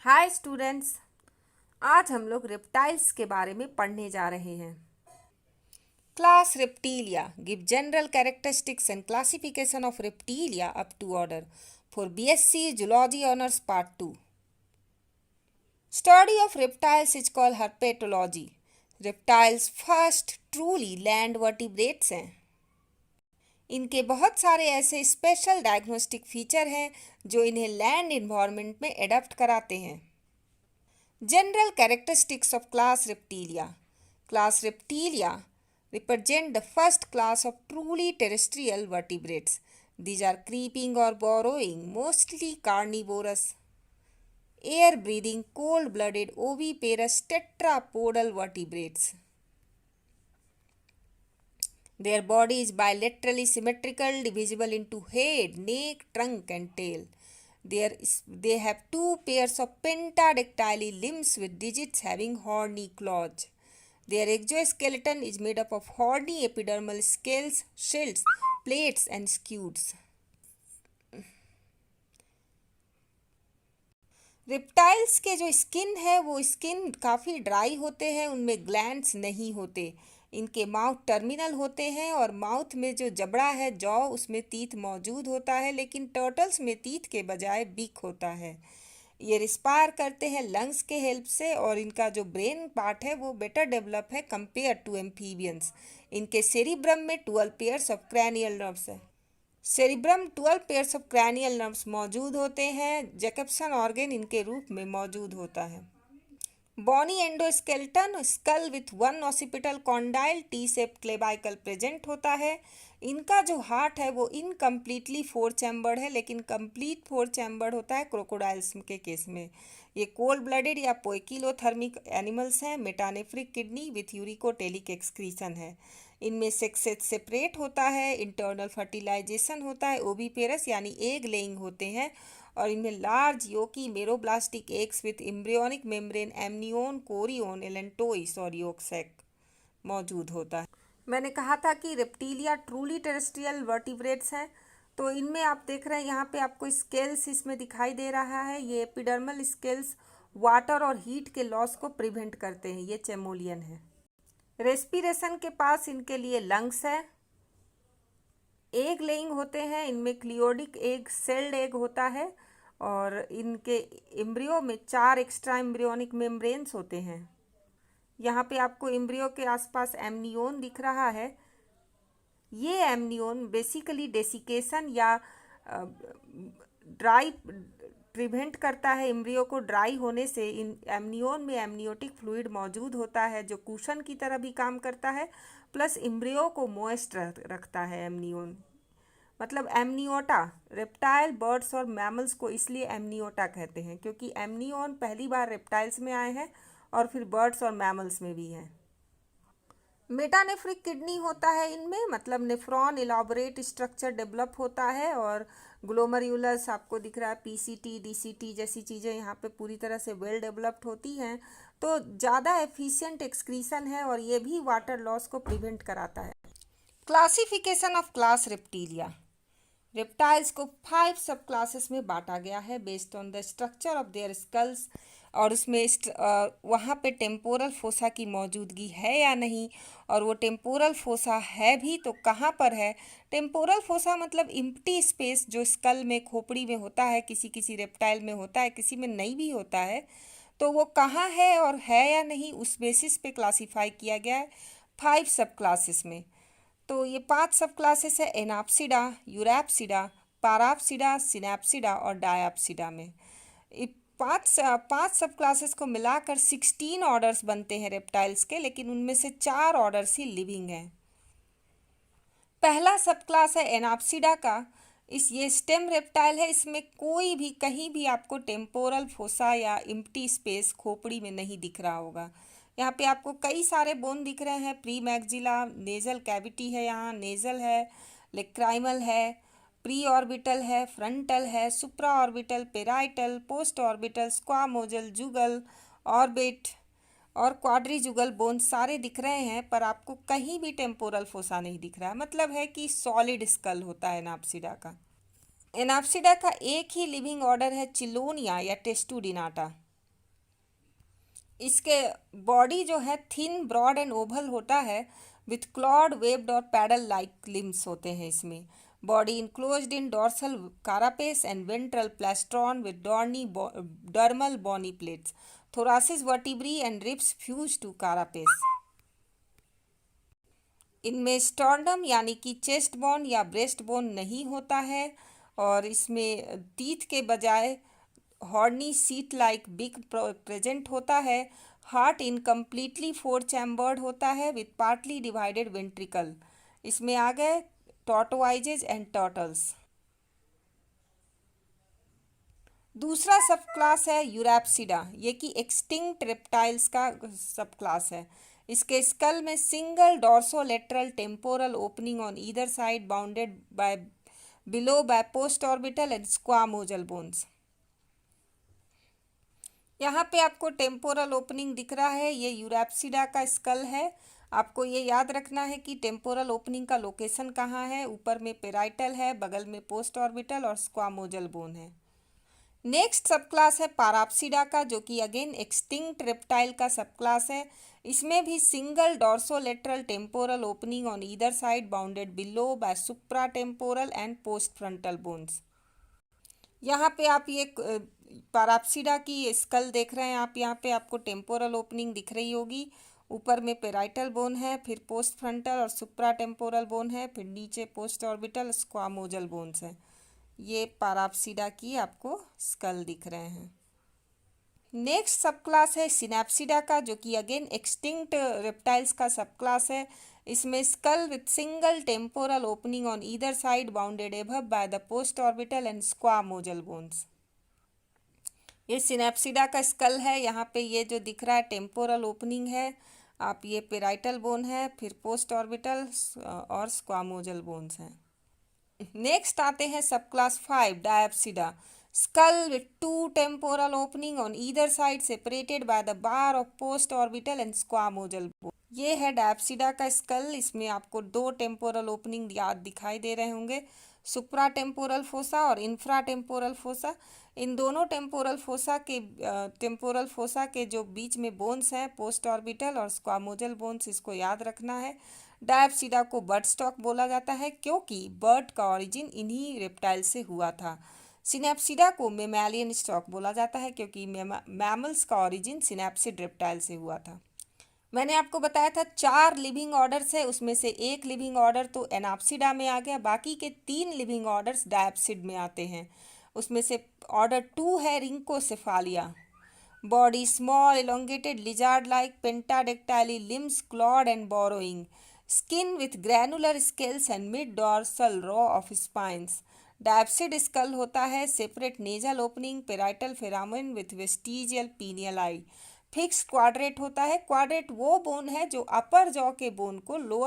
Hi students. आज हम लोग रेप्टाइल्स के बारे में पढ़ने जा रहे हैं। Class reptilia give general characteristics and classification of reptilia up to order for BSc zoology honours part 2। Study of reptiles is called herpetology. Reptiles first truly land vertebrates हैं। इनके बहुत सारे ऐसे स्पेशल डायग्नोस्टिक फीचर हैं जो इन्हें land environment में adapt कराते हैं। General characteristics of class Reptilia. Class Reptilia represent the first class of truly terrestrial vertebrates. These are creeping or burrowing, mostly carnivorous, air-breathing, cold-blooded, oviparous tetrapodal vertebrates. Their body is bilaterally symmetrical, divisible into head, neck, trunk, and tail. They have two pairs of pentadactyly limbs with digits having horny claws. Their exoskeleton is made up of horny epidermal scales, shells, plates, and scutes. Reptiles के जो skin है वो skin काफ़ी dry होते हैं, उनमें glands नहीं होते। इनके माउथ टर्मिनल होते हैं और माउथ में जो जबड़ा है जॉ उसमें टीथ मौजूद होता है, लेकिन टर्टल्स में टीथ के बजाय बीक होता है। ये रिस्पायर करते हैं लंग्स के हेल्प से और इनका जो ब्रेन पार्ट है वो बेटर डेवलप है कंपेयर टू एम्फीबियंस। इनके सेरिब्रम में 12 पेयर्स ऑफ क्रैनियल नर्व्स है। Cerebrum 12 pairs of cranial nerves मौजूद होते हैं। जैकबसन ऑर्गन इनके रूप में मौजूद होता है। Bony endoskeleton skull with one occipital condyle T shape clavicle present होता है। इनका जो हार्ट है वो इनकम्प्लीटली 4 चैम्बर्ड है, लेकिन कंप्लीट 4 चैम्बर्ड होता है क्रोकोडाइल्स के केस में। ये कोल्ड ब्लडेड या पोइकिलोथर्मिक एनिमल्स हैं। Metanephric kidney with uricotelic excretion है। इनमें सेक्सेस सेपरेट होता है, इंटरनल फर्टिलाइजेशन होता है, ओविपेरस यानी एग लेइंग होते हैं और इनमें large yolky meroblastic eggs with embryonic membrane, amnion, chorion, allantois और योक सैक मौजूद होता है। मैंने कहा था कि रेप्टिलिया ट्रूली टेरेस्ट्रियल वर्टिब्रेट्स हैं, तो इनमें आप देख रहे हैं यहाँ पे आपको स्केल्स इसमें दिखाई दे रहा है। ये एपिडर्मल स्केल्स वाटर और हीट के लॉस को प्रिवेंट करते हैं। ये चेमोलियन है। रेस्पिरेशन के पास इनके लिए लंग्स है। एग लेइंग होते हैं, इनमें क्लियोडिक एग सेल्ड एग होता है और इनके एम्ब्रियो में 4 एक्स्ट्रा एम्ब्रियोनिक मेम्ब्रेन्स होते हैं। यहाँ पे आपको एम्ब्रियो के आसपास एमनियोन दिख रहा है। ये एमनियोन बेसिकली डेसिकेशन या ड्राई प्रिवेंट करता है एम्ब्रियो को ड्राई होने से। इन एमनियोन में एमनियोटिक फ्लूइड मौजूद होता है जो कुशन की तरह भी काम करता है, प्लस एम्ब्रियो को मोइस्ट रखता है। एमनियोन मतलब एमनियोटा। रेप्टाइल, बर्ड्स और मैमल्स को इसलिए एमनियोटा कहते हैं क्योंकि एमनियोन पहली बार रेप्टाइल्स में आए हैं और फिर बर्ड्स और मैमल्स में भी हैं। मेटानेफ्रिक किडनी होता है इनमें, मतलब नेफ्रॉन इलाबोरेट स्ट्रक्चर डेवलप होता है और ग्लोमर्युलस आपको दिख रहा है, पीसीटी, डीसीटी जैसी चीज़ें यहाँ पे पूरी तरह से वेल डेवलप्ड होती हैं, तो ज़्यादा एफिशिएंट एक्सक्रीशन है और ये भी वाटर लॉस को प्रिवेंट कराता है। Classification of class reptilia. Reptiles को 5 सब क्लासेस में बांटा गया है based on the structure of their skulls, और उसमें वहाँ पे टेम्पोरल फोसा की मौजूदगी है या नहीं, और वो टेम्पोरल फोसा है भी तो कहाँ पर है। टेम्पोरल फोसा मतलब इम्प्टी स्पेस जो स्कल में, खोपड़ी में होता है, किसी किसी रेप्टाइल में होता है, किसी में नहीं भी होता है, तो वो कहाँ है और है या नहीं उस बेसिस पे क्लासीफाई किया गया है 5 सब क्लासेस में। तो ये 5 सब क्लासेस है एनाप्सिडा, यूरैप्सिडा, पाराप्सिडा, सिनैप्सिडा और डायाप्सिडा में। पाँच सब क्लासेस को मिलाकर 16 ऑर्डर्स बनते हैं रेप्टाइल्स के, लेकिन उनमें से 4 ऑर्डर्स ही लिविंग हैं। पहला सब क्लास है एनाप्सिडा का। ये स्टेम रेप्टाइल है। इसमें कोई भी कहीं भी आपको टेम्पोरल फोसा या इम्प्टी स्पेस खोपड़ी में नहीं दिख रहा होगा। यहाँ पे आपको कई सारे बोन दिख रहे हैं। प्री मैक्सिला, नेजल कैविटी है, यहाँ नेजल है, लेक्राइमल है, प्री ऑर्बिटल है, फ्रंटल है, सुप्रा ऑर्बिटल, पेराइटल, पोस्ट ऑर्बिटल, स्क्वामोजल, जुगल, ऑर्बिट और क्वाड्रीजुगल बोन सारे दिख रहे हैं, पर आपको कहीं भी टेम्पोरल फोसा नहीं दिख रहा है। मतलब है कि सॉलिड स्कल होता है एनाप्सिडा का। एनाप्सिडा का एक ही लिविंग ऑर्डर है चिलोनिया या टेस्टुडिनाटा। इसके बॉडी जो है थिन ब्रॉड एंड ओवल होता है विथ क्लॉड वेब्ड और पैडल लाइक लिम्स होते हैं इसमें। Body enclosed in dorsal carapace and ventral plastron with horny dermal bony plates. Thoracic vertebrae and ribs fuse to carapace. इनमें sternum यानी कि chest bone या ब्रेस्ट बोन नहीं होता है और इसमें टीथ के बजाय horny sheath like beak present होता है। हार्ट इनकम्प्लीटली फोर चैम्बर्ड होता है विथ पार्टली डिवाइडेड वेंट्रिकल। इसमें आ गए टॉर्टोइजेज एंड टर्टल्स। दूसरा सब क्लास है यूरैप्सिडा, ये कि एक्सटिंक्ट रेप्टाइल्स का सब क्लास है। इसके स्कल में single dorsolateral temporal opening on either side bounded by below by post orbital and squamosal bones. यहाँ पे आपको टेम्पोरल ओपनिंग दिख रहा है, ये यूरैप्सिडा का स्कल है। आपको ये याद रखना है कि टेम्पोरल ओपनिंग का लोकेशन कहाँ है। ऊपर में पेराइटल है, बगल में पोस्ट ऑर्बिटल और स्क्वामोजल बोन है। नेक्स्ट सब क्लास है पाराप्सिडा का, जो कि अगेन एक्सटिंक्ट रेप्टाइल का सब क्लास है। इसमें भी single dorsolateral temporal opening on either side bounded below by supratemporal and postfrontal bones. यहाँ पे आप ये पाराप्सिडा की स्कल देख रहे हैं आप, यहाँ पे आपको टेम्पोरल ओपनिंग दिख रही होगी। ऊपर में पेराइटल बोन है, फिर पोस्ट फ्रंटल और सुप्रा टेम्पोरल बोन है, फिर नीचे पोस्ट ऑर्बिटल स्क्वामोजल बोन्स हैं। ये पाराप्सिडा की आपको स्कल दिख रहे हैं। नेक्स्ट सब क्लास है सिनैप्सिडा का, जो कि अगेन एक्सटिंक्ट रेप्टाइल्स का सब क्लास है। इसमें skull with single temporal opening on either side bounded above by the post orbital and squamosal bones. ये सिनैप्सिडा का स्कल है। यहाँ पे ये जो दिख रहा है टेम्पोरल ओपनिंग है, आप ये पेराइटल बोन है, फिर पोस्ट ऑर्बिटल और स्क्वामोजल बोन्स हैं। नेक्स्ट आते हैं sub class 5 Diapsida. Skull with two temporal opening on either side separated by the bar of post orbital and squamosal bone. ये है डायप्सिडा का स्कल। इसमें आपको दो टेम्पोरल ओपनिंग याद दिखाई दे रहे होंगे, सुप्रा टेम्पोरल फोसा और इंफ्रा टेम्पोरल फोसा। इन दोनों टेम्पोरल फोसा के जो बीच में बोन्स हैं पोस्ट ऑर्बिटल और स्क्वामोजल बोन्स, इसको याद रखना है। डायप्सिडा को बर्ड स्टॉक बोला जाता है क्योंकि बर्ड का ओरिजिन इन्हीं रेप्टाइल से हुआ था। सिनैप्सिडा को मेमैलियन स्टॉक बोला जाता है क्योंकि मैमल्स का ओरिजिन सिनैप्सिड रेप्टाइल से हुआ था। मैंने आपको बताया था 4 लिविंग ऑर्डर्स है, उसमें से एक लिविंग ऑर्डर तो एनाप्सिडा में आ गया, बाकी के 3 लिविंग ऑर्डर्स डायप्सिड में आते हैं। उसमें से ऑर्डर 2 है Rhynchocephalia. Body small elongated lizard like pentadactyly, limbs clawed and burrowing, skin with granular scales and mid dorsal row of spines। Diapsid skull होता है, separate nasal opening, parietal foramen with vestigial pineal eye. Fix quadrate होता है। Quadrat वो bone है जो अपर jaw के bone को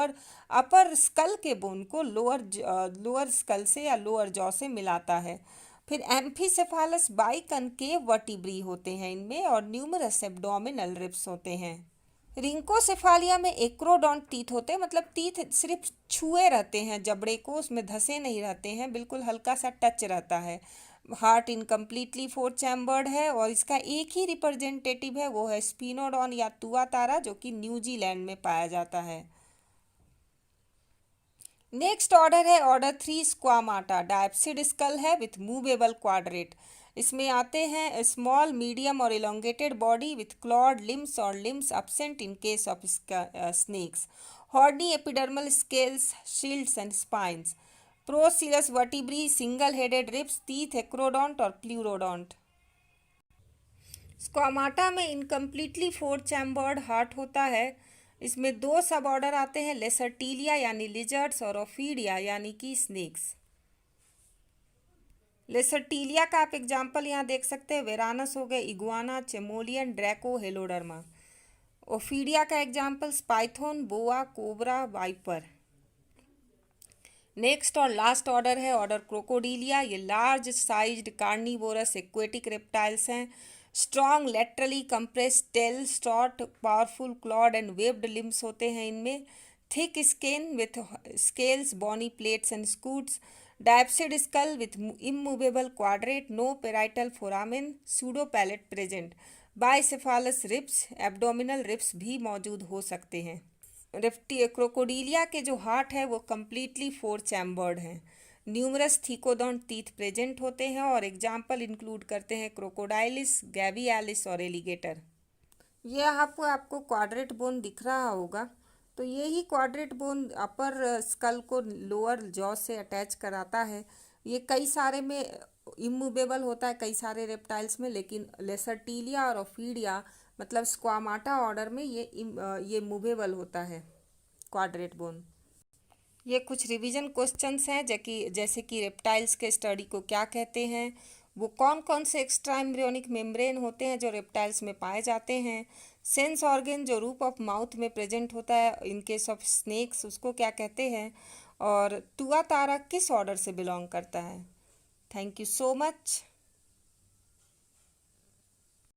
अपर school के बोन को लोअर स्कल से या लोअर जॉ से मिलाता है। फिर एम्फीसेफालस बाइकनकेव वर्टिब्री होते हैं इनमें और न्यूमरस एब्डोमिनल रिब्स होते हैं। रिंकोसेफालिया में एक्रोडोंट टीथ होते हैं, मतलब टीथ सिर्फ छुए रहते हैं जबड़े को, उसमें धसे नहीं रहते हैं, बिल्कुल हल्का सा टच रहता है। हार्ट इनकम्प्लीटली 4 चैम्बर्ड है और इसका एक ही रिप्रेजेंटेटिव है, वो है स्पिनोडॉन या तुआतारा, जो कि न्यूजीलैंड में पाया जाता है। नेक्स्ट ऑर्डर है ऑर्डर 3 स्क्वामाटा। डायप्सिड स्कल है विथ मूवेबल क्वाड्रेट। इसमें आते हैं स्मॉल मीडियम और elongated body with clawed limbs और limbs absent in case of snakes. Horny epidermal scales, shields and spines. Procoelous vertebrae, single headed ribs, teeth acrodont और pleurodont. Squamata में incompletely 4 chambered heart होता है। इसमें 2 सब order आते हैं, लेसर्टीलिया यानी लिजर्ड्स और ओफीडिया यानी कि स्नेक्स। लेसर्टीलिया का आप एग्जाम्पल यहाँ देख सकते हैं, वेरानस हो गए, iguana, chameleon, Draco, Heloderma. Ophidia का examples python, boa, cobra, viper. Next और लास्ट ऑर्डर है ऑर्डर क्रोकोडीलिया। ये large sized carnivorous aquatic reptiles हैं। Strong laterally compressed tail, short powerful clawed and webbed limbs होते हैं इनमें। Thick skin with scales, bony plates and scutes. Diapsid skull with immovable quadrate, no parietal foramen, pseudo palate present. Bicephalous ribs, abdominal ribs भी मौजूद हो सकते हैं। Crocodilia के जो हार्ट है वो कम्प्लीटली फोर चैम्बर्ड हैं। न्यूमरस थीकोडोंट टीथ प्रेजेंट होते हैं और एग्जाम्पल इंक्लूड करते हैं क्रोकोडाइलिस, गैवियालिस और एलिगेटर। ये आपको क्वाड्रेट बोन दिख रहा होगा। तो ये ही क्वाड्रेट बोन अपर स्कल को लोअर जॉ से अटैच कराता है। ये कई सारे में इमूवेबल होता है, कई सारे रेप्टाइल्स में, लेकिन लेसर्टीलिया और ओफीडिया मतलब स्क्वामाटा ऑर्डर में ये मूवेबल होता है क्वाड्रेट बोन। ये कुछ रिवीजन क्वेश्चंस हैं जैसे कि रेप्टाइल्स के स्टडी को क्या कहते हैं, वो कौन कौन से एक्स्ट्रा एम्ब्रियोनिक मेम्ब्रेन होते हैं जो रेप्टाइल्स में पाए जाते हैं, सेंस ऑर्गन जो रूप ऑफ माउथ में प्रेजेंट होता है इन केस ऑफ स्नेक्स उसको क्या कहते हैं, और तुआतारा किस ऑर्डर से बिलोंग करता है। Thank you so much.